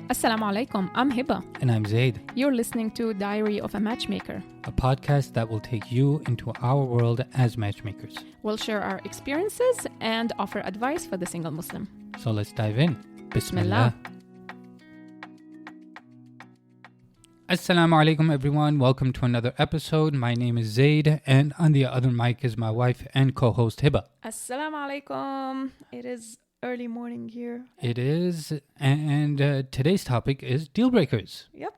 Assalamu alaikum, I'm Hiba. And I'm Zaid, You're listening to Diary of a Matchmaker. a podcast that will take you into our world as matchmakers. We'll share our experiences and offer advice for the single Muslim. So let's dive in. Bismillah. Assalamu alaikum everyone. Welcome to another episode. My name is Zaid and on the other mic is my wife and co-host Hiba. Assalamu alaikum. It is early morning here. It is, and today's topic is deal breakers. Yep.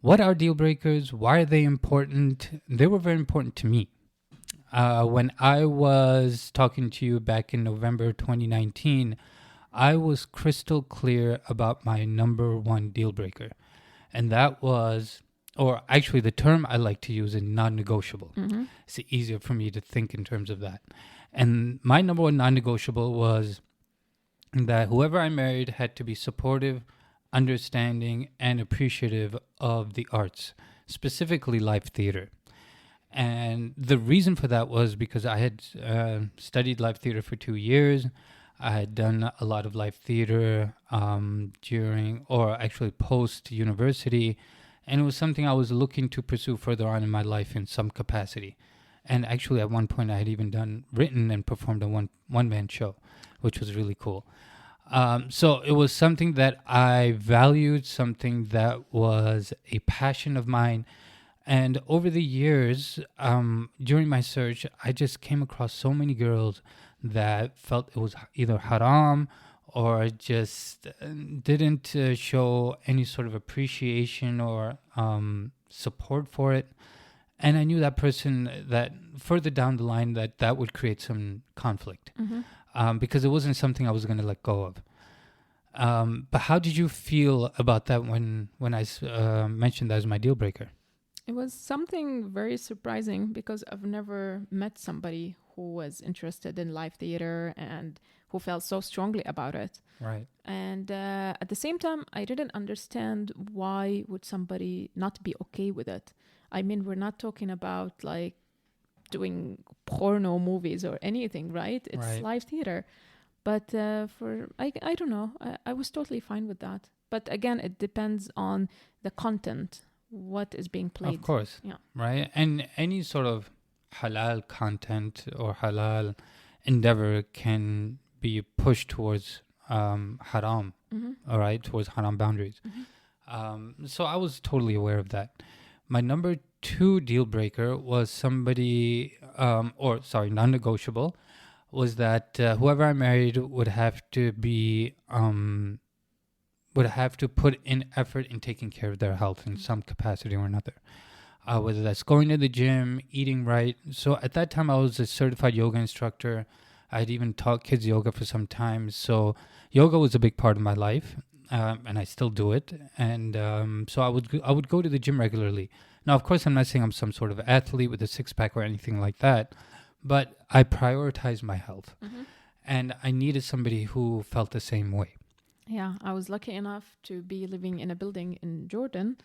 What are deal breakers? Why are they important? They were very important to me. When I was talking to you back in November 2019, I was crystal clear about my number one deal breaker. And that was, or actually the term I like to use is non-negotiable. Mm-hmm. It's easier for me to think in terms of that. And my number one non-negotiable was that whoever I married had to be supportive, understanding, and appreciative of the arts, specifically live theater. And the reason for that was because I had studied live theater for 2 years. I had done a lot of live theater during, or actually post-university, and it was something I was looking to pursue further on in my life in some capacity. And actually, at one point, I had even written and performed a one-man show, which was really cool. So it was something that I valued, something that was a passion of mine. And over the years, during my search, I just came across so many girls that felt it was either haram or just didn't show any sort of appreciation or support for it. And I knew that person that further down the line that would create some conflict because it wasn't something I was going to let go of. But how did you feel about that when I mentioned that as my deal breaker? It was something very surprising because I've never met somebody who was interested in live theater and who felt so strongly about it. Right. And at the same time, I didn't understand why would somebody not be okay with it. I mean, we're not talking about like doing porno movies or anything, right? It's Right. live theater. But I don't know. I was totally fine with that. But again, it depends on the content, what is being played. Of course. Yeah. Right. And any sort of halal content or halal endeavor can be pushed towards haram, all right, towards haram boundaries. So I was totally aware of that. My number two deal breaker was non-negotiable, was that whoever I married would have to put in effort in taking care of their health in some capacity or another. Whether that's going to the gym, eating right. So at that time, I was a certified yoga instructor. I'd even taught kids yoga for some time. So yoga was a big part of my life, and I still do it. And so I would go to the gym regularly. Now, of course, I'm not saying I'm some sort of athlete with a six-pack or anything like that, but I prioritized my health. And I needed somebody who felt the same way. Yeah, I was lucky enough to be living in a building in Jordan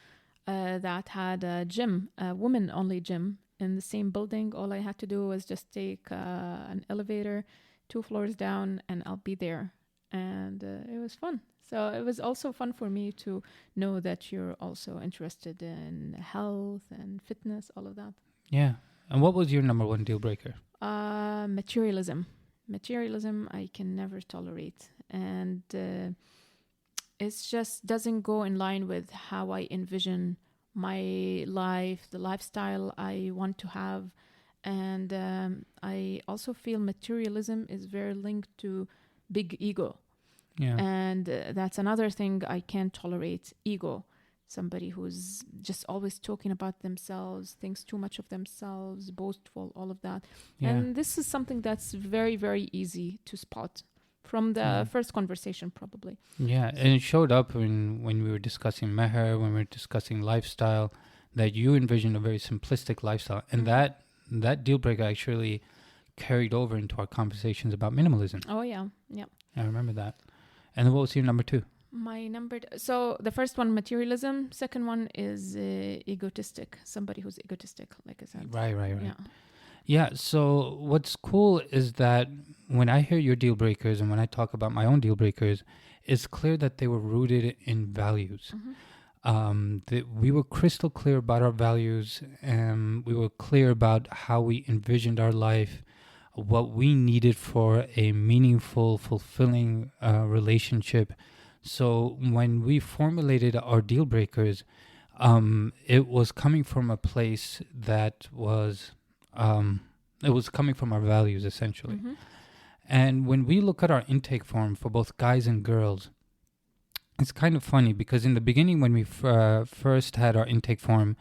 that had a gym, a women-only gym in the same building. All I had to do was just take an elevator 2 floors down and I'll be there. And it was fun. So it was also fun for me to know that you're also interested in health and fitness, all of that. Yeah. And what was your number one deal breaker? Materialism. Materialism I can never tolerate. And it just doesn't go in line with how I envision my life, the lifestyle I want to have. And I also feel materialism is very linked to big ego. Yeah. And that's another thing I can't tolerate, ego. Somebody who's just always talking about themselves, thinks too much of themselves, boastful, all of that. Yeah. And this is something that's very, very easy to spot from the first conversation, probably. Yeah, and it showed up when we were discussing meher, when we were discussing lifestyle, that you envisioned a very simplistic lifestyle. And that deal breaker actually carried over into our conversations about minimalism. Oh, yeah. Yeah. I remember that. And then what was your number two? My so the first one, materialism. Second one is egotistic. Somebody who's egotistic, like I said. Right. Yeah. Yeah, so what's cool is that when I hear your deal breakers and when I talk about my own deal breakers, it's clear that they were rooted in values. That we were crystal clear about our values, and we were clear about how we envisioned our life, what we needed for a meaningful, fulfilling relationship. So when we formulated our deal breakers, it was coming from a place that was, it was coming from our values, essentially. And when we look at our intake form for both guys and girls, it's kind of funny because in the beginning, when we first had our intake form,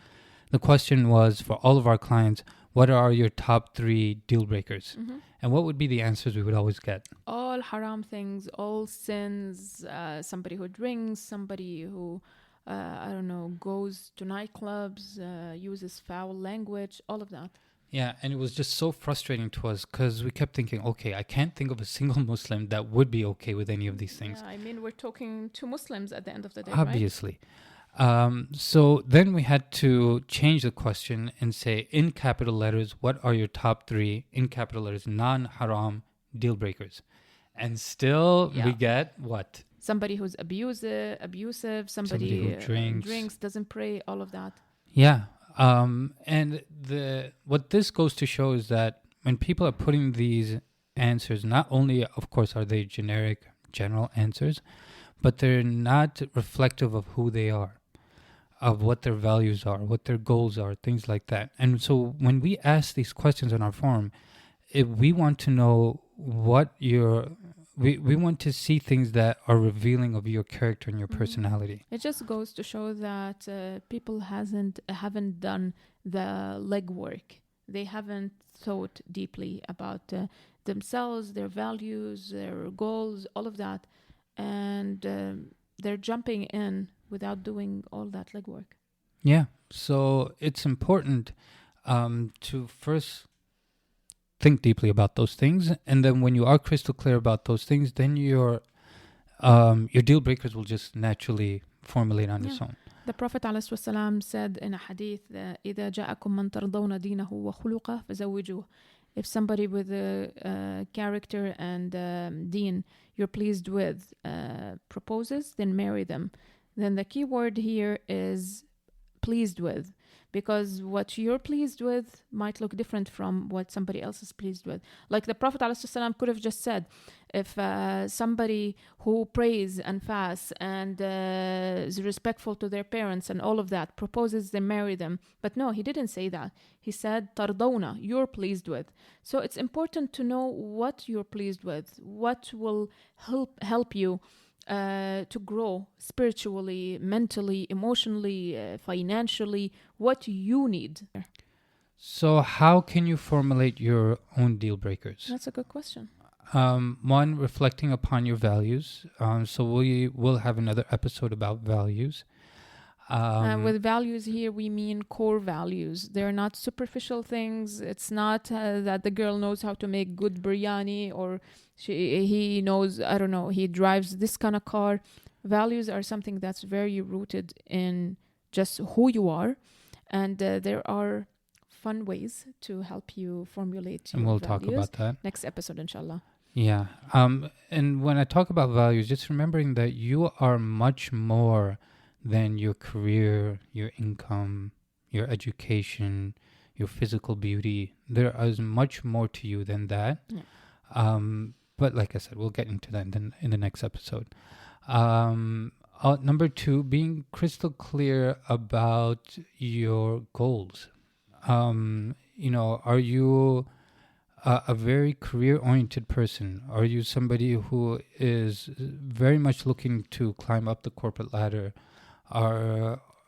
the question was for all of our clients, what are your top 3 deal breakers? And what would be the answers we would always get? All haram things, all sins, somebody who drinks, somebody who, I don't know, goes to nightclubs, uses foul language, all of that. Yeah, and it was just so frustrating to us because we kept thinking, okay, I can't think of a single Muslim that would be okay with any of these things. Yeah, I mean, we're talking to Muslims at the end of the day, Obviously. So then we had to change the question and say, in capital letters, what are your top 3, in capital letters, non-haram deal breakers? And still we get what? Somebody who's abusive, somebody who drinks, doesn't pray, all of that. Yeah. And what this goes to show is that when people are putting these answers, not only, of course, are they general answers, but they're not reflective of who they are, of what their values are, what their goals are, things like that. And so when we ask these questions on our forum, if we want to know what we want to see things that are revealing of your character and your personality. It just goes to show that people haven't done the legwork. They haven't thought deeply about themselves, their values, their goals, all of that. And they're jumping in without doing all that legwork. Yeah. So it's important to first think deeply about those things, and then when you are crystal clear about those things, then your deal breakers will just naturally formulate on its own. The Prophet ﷺ said in a hadith, إِذَا جَاءَكُم مَّن تَرْضَوْنَ دِينَهُ وَخُلُقَهُ فَزَوِّجُوهُ. If somebody with a character and deen you're pleased with proposes, then marry them. Then the key word here is pleased with, because what you're pleased with might look different from what somebody else is pleased with. Like the Prophet ﷺ could have just said, if somebody who prays and fasts and is respectful to their parents and all of that proposes, then marry them. But no, he didn't say that. He said, tardawna, you're pleased with. So it's important to know what you're pleased with, what will help you to grow spiritually, mentally, emotionally, financially, what you need. So how can you formulate your own deal breakers? That's a good question. One, reflecting upon your values. So we will have another episode about values. With values here, we mean core values. They're not superficial things. It's not that the girl knows how to make good biryani, or he knows, I don't know, he drives this kind of car. Values are something that's very rooted in just who you are. And there are fun ways to help you formulate your and we'll values. talk about that. Next episode, inshallah. Yeah. And when I talk about values, just remembering that you are much more than your career, your income, your education, your physical beauty. There is much more to you than that. Yeah. But like I said, we'll get into that in the next episode. Number 2, being crystal clear about your goals. Are you a very career-oriented person? Are you somebody who is very much looking to climb up the corporate ladder?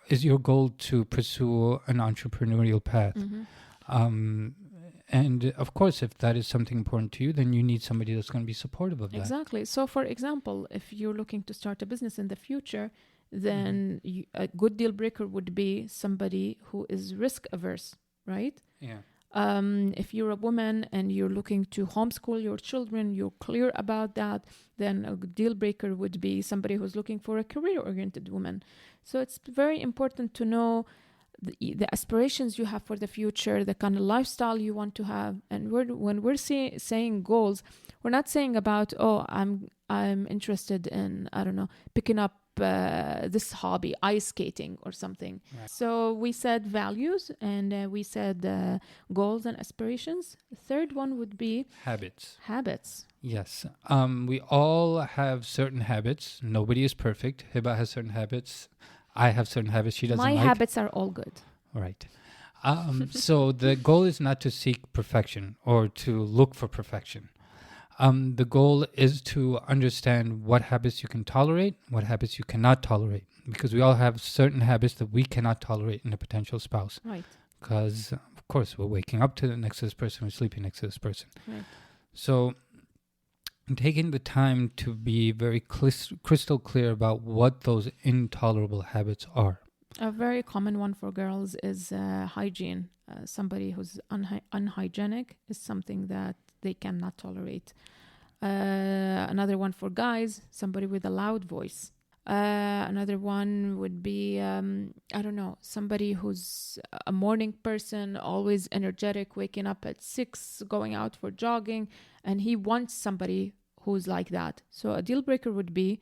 Is your goal to pursue an entrepreneurial path? Mm-hmm. And of course, if that is something important to you, then you need somebody that's going to be supportive of that. Exactly. So, for example, if you're looking to start a business in the future, then a good deal breaker would be somebody who is risk averse, right? Yeah. If you're a woman and you're looking to homeschool your children, you're clear about that, then a deal breaker would be somebody who's looking for a career-oriented woman. So it's very important to know the aspirations you have for the future, the kind of lifestyle you want to have. And when we're saying goals, we're not saying about, oh, I'm interested in, I don't know, picking up this hobby, ice skating or something. Right. So we said values, and we said goals and aspirations. The third one would be habits. Yes. We all have certain habits. Nobody is perfect. Hiba has certain habits. I have certain habits she doesn't like. My habits are all good. Right. So the goal is not to seek perfection or to look for perfection. The goal is to understand what habits you can tolerate, what habits you cannot tolerate, because we all have certain habits that we cannot tolerate in a potential spouse. Right. Because, of course, we're waking up next to this person, we're sleeping next to this person. Right. So taking the time to be very crystal clear about what those intolerable habits are. A very common one for girls is hygiene. Somebody who's unhygienic is something that they cannot tolerate. Another one for guys, somebody with a loud voice. Another one would be, I don't know, somebody who's a morning person, always energetic, waking up at 6, going out for jogging, and he wants somebody who's like that. So a deal breaker would be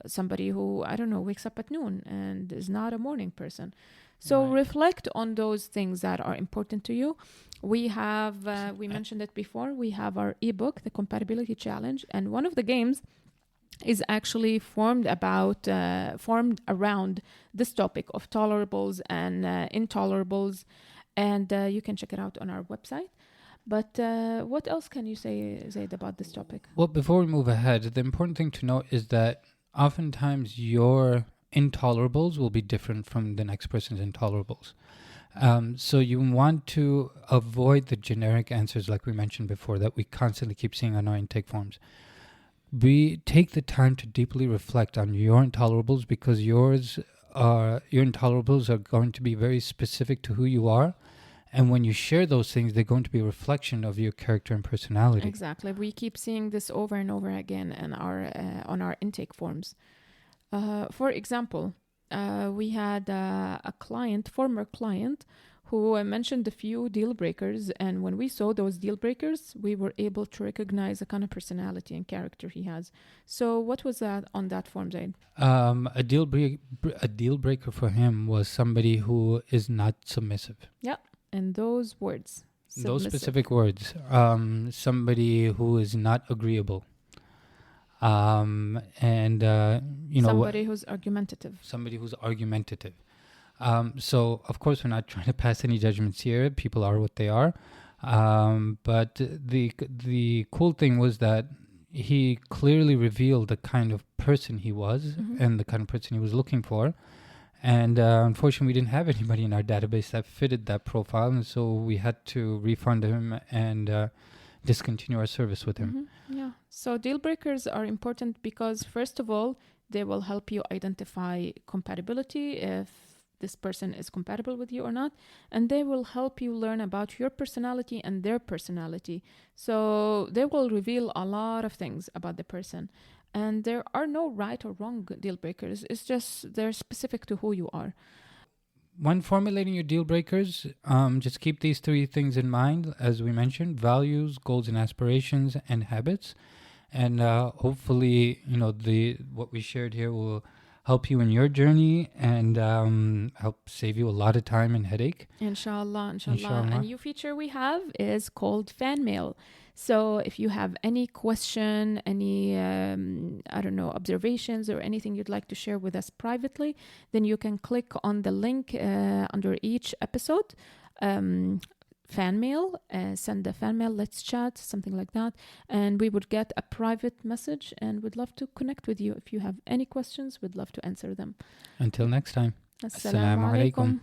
somebody who, I don't know, wakes up at noon and is not a morning person. So reflect on those things that are important to you. We have, we mentioned it before, we have our ebook, The Compatibility Challenge, and one of the games is actually formed around this topic of tolerables and intolerables, and you can check it out on our website. But what else can you say, Zaid, about this topic? Well, before we move ahead, the important thing to note is that oftentimes your intolerables will be different from the next person's intolerables. So you want to avoid the generic answers like we mentioned before that we constantly keep seeing on our intake forms. We take the time to deeply reflect on your intolerables, because your intolerables are going to be very specific to who you are. And when you share those things, they're going to be a reflection of your character and personality. Exactly. We keep seeing this over and over again in on our intake forms. For example, we had a former client, who mentioned a few deal breakers. And when we saw those deal breakers, we were able to recognize the kind of personality and character he has. So what was that on that form, Zaid? A deal breaker for him was somebody who is not submissive. Yeah. And those words. Submissive. Those specific words. Somebody who is not agreeable. Somebody who's argumentative. So, of course, we're not trying to pass any judgments here. People are what they are. But the cool thing was that he clearly revealed the kind of person he was and the kind of person he was looking for. And unfortunately, we didn't have anybody in our database that fitted that profile. And so we had to refund him and discontinue our service with him. Yeah. So deal breakers are important because, first of all, they will help you identify compatibility, if this person is compatible with you or not. And they will help you learn about your personality and their personality. So they will reveal a lot of things about the person. And there are no right or wrong deal breakers. It's just they're specific to who you are. When formulating your deal breakers, just keep these 3 things in mind, as we mentioned: values, goals and aspirations, and habits. And hopefully, what we shared here will help you in your journey and help save you a lot of time and headache. Inshallah. A new feature we have is called fan mail. So if you have any question, any, observations or anything you'd like to share with us privately, then you can click on the link under each episode, fan mail, send a fan mail, let's chat, something like that. And we would get a private message and we'd love to connect with you. If you have any questions, we'd love to answer them. Until next time. Assalamu alaikum.